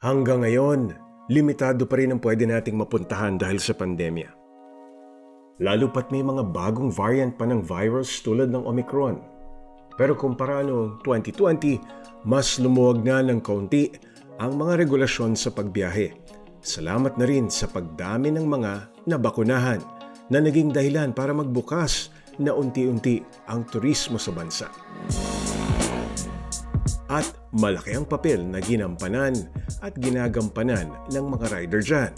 Hanggang ngayon, limitado pa rin ang pwede nating mapuntahan dahil sa pandemya. Lalo pat may mga bagong variant pa ng virus tulad ng Omicron. Pero kumpara noong 2020, mas lumuwag na ng kaunti ang mga regulasyon sa pagbiyahe. Salamat na rin sa pagdami ng mga nabakunahan na naging dahilan para magbukas na unti-unti ang turismo sa bansa. At malaki ang papel na ginampanan at ginagampanan ng mga rider dyan.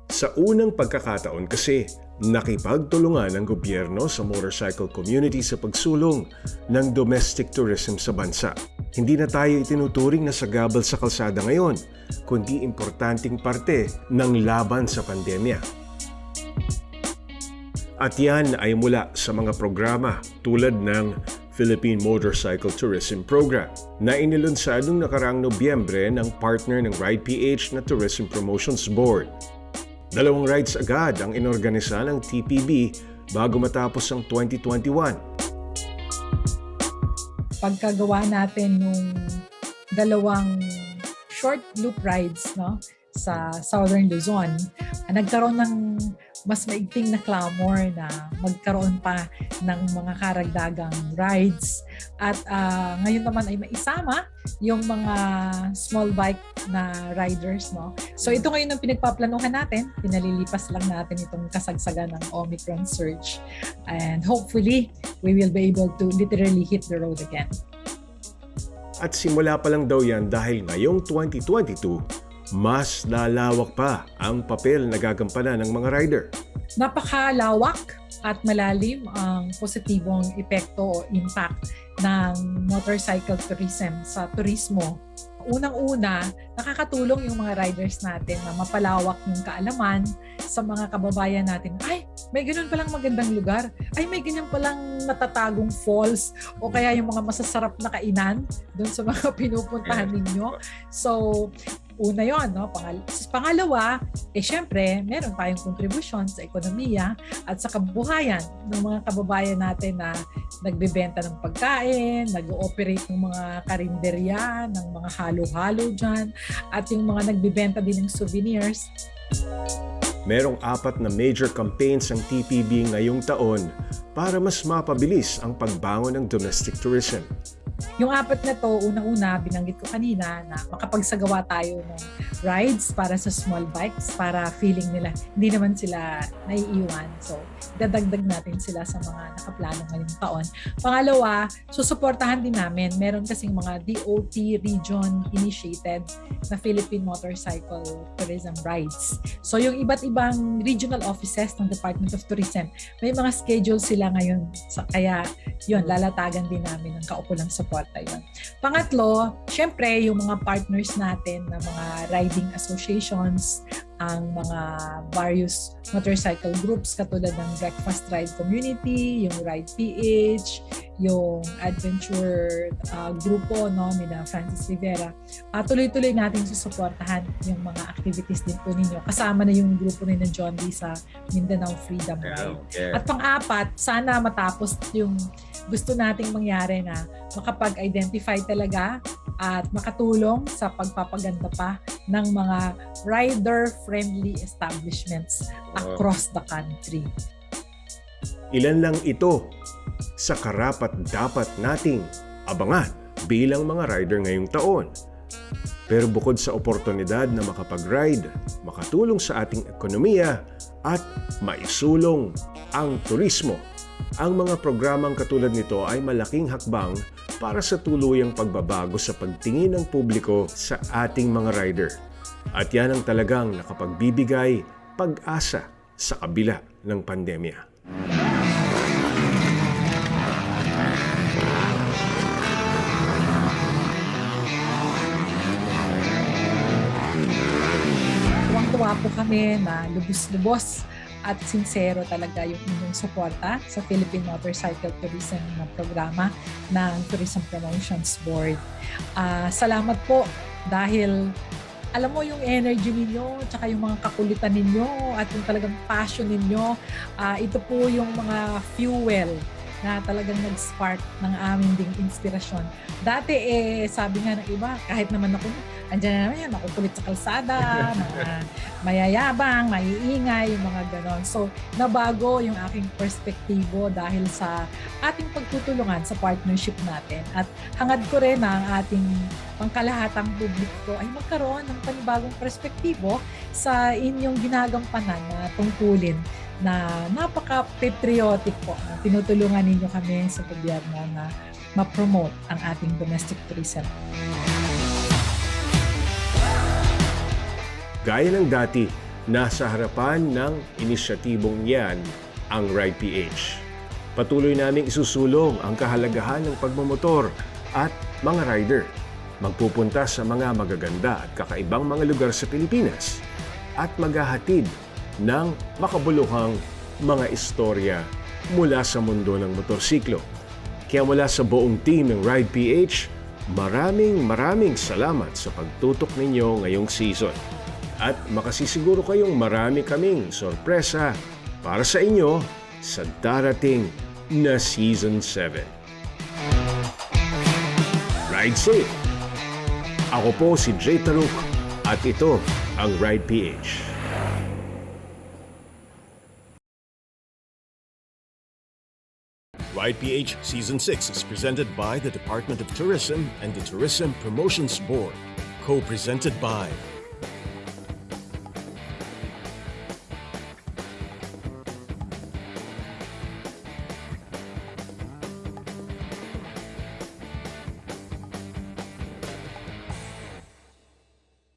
Sa unang pagkakataon kasi, nakipagtulungan ang gobyerno sa motorcycle community sa pagsulong ng domestic tourism sa bansa. Hindi na tayo itinuturing na sagabal sa kalsada ngayon, kundi importanteng parte ng laban sa pandemya. At yan ay mula sa mga programa tulad ng Philippine Motorcycle Tourism Program na inilunsad noong nakaraang Nobyembre ng partner ng RidePH na Tourism Promotions Board. 2 rides agad ang inorganisa ng TPB bago matapos ang 2021. Pagkagawa natin nung 2 short loop rides sa Southern Luzon, nagkaroon ng mas maigting na clamor na magkaroon pa ng mga karagdagang rides. At ngayon naman ay maisama yung mga small bike na riders. So ito ngayon ang pinagpaplanuhan natin. Pinalilipas lang natin itong kasagsagan ng Omicron surge. And hopefully, we will be able to literally hit the road again. At simula pa lang daw yan dahil ngayong 2022, mas lalawak pa ang papel na gagampanan ng mga rider. Napakalawak at malalim ang positibong epekto o impact ng motorcycle tourism sa turismo. Unang-una, nakakatulong yung mga riders natin na mapalawak yung kaalaman sa mga kababayan natin. Ay, may ganun palang magandang lugar. Ay, may ganyan palang natatagong falls o kaya yung mga masasarap na kainan doon sa mga pinupuntahan ninyo. So, una yun, Pangalawa, syempre, meron tayong kontribusyon sa ekonomiya at sa kabuhayan ng mga kababayan natin na nagbebenta ng pagkain, nag-ooperate ng mga karinderya, ng mga halo-halo dyan, at yung mga nagbebenta din ng souvenirs. Merong 4 na major campaigns ang TPB ngayong taon para mas mapabilis ang pagbangon ng domestic tourism. Yung 4 na to, unang-una, binanggit ko kanina na makapagsagawa tayo ng rides para sa small bikes para feeling nila hindi naman sila naiiwan. So, dadagdag natin sila sa mga nakaplano ngayong taon. Pangalawa, susuportahan din namin. Meron kasing mga DOT region initiated na Philippine Motorcycle Tourism Rides. So, yung iba't ibang regional offices ng Department of Tourism, may mga schedule sila ngayon. Kaya, yun, lalatagan din namin ng kaukulang suporta yun. Pangatlo, syempre, yung mga partners natin na mga riding associations, ang mga various motorcycle groups katulad ng Breakfast Ride Community, yung Ride PH, yung adventure grupo nila Francis Rivera. Tuloy-tuloy natin susuportahan yung mga activities din po ninyo. Kasama na yung grupo ni John Lee sa Mindanao Freedom Ride. Yeah. At pang-apat, sana matapos yung gusto nating mangyari na makapag-identify talaga at makatulong sa pagpapaganda pa ng mga rider-friendly establishments across the country. Ilan lang ito sa karapat-dapat nating abangan bilang mga rider ngayong taon. Pero bukod sa oportunidad na makapag-ride, makatulong sa ating ekonomiya at maisulong ang turismo, ang mga programang katulad nito ay malaking hakbang para sa tuluyang pagbabago sa pagtingin ng publiko sa ating mga rider. At yan ang talagang nakapagbibigay pag-asa sa kabila ng pandemya. Tuwang-tuwa po kami na lubos-lubos at sincero talaga yung inyong suporta sa Philippine Motorcycle Tourism na programa ng Tourism Promotions Board. Salamat po dahil alam mo yung energy ninyo, tsaka yung mga kakulitan ninyo at yung talagang passion ninyo, ito po yung mga fuel na talagang nag-spark ng aming ding inspirasyon. Dati sabi nga ng iba, kahit naman ako andyan na naman yan, makukulit sa kalsada, mga mayayabang, maiingay, yung mga ganon. So, nabago yung aking perspektibo dahil sa ating pagtutulungan sa partnership natin. At hangad ko rin na ang ating pangkalahatang publiko ay magkaroon ng panibagong perspektibo sa inyong ginagampanan na tungkulin na napaka-patriotic po. Tinutulungan ninyo kami sa gobyerno na ma-promote ang ating domestic tourism. Gaya ng dati, nasa harapan ng inisyatibong yan ang Ride PH. Patuloy naming isusulong ang kahalagahan ng pagmamotor at mga rider. Magpupunta sa mga magaganda at kakaibang mga lugar sa Pilipinas at maghahatid ng makabuluhang mga istorya mula sa mundo ng motorsiklo. Kaya mula sa buong team ng Ride PH, maraming salamat sa pagtutok ninyo ngayong season. At makasisiguro kayong marami kaming sorpresa para sa inyo sa darating na Season 7. Ride safe! Ako po si Jay Taruk at ito ang Ride PH. Ride PH Season 6 is presented by the Department of Tourism and the Tourism Promotions Board. Co-presented by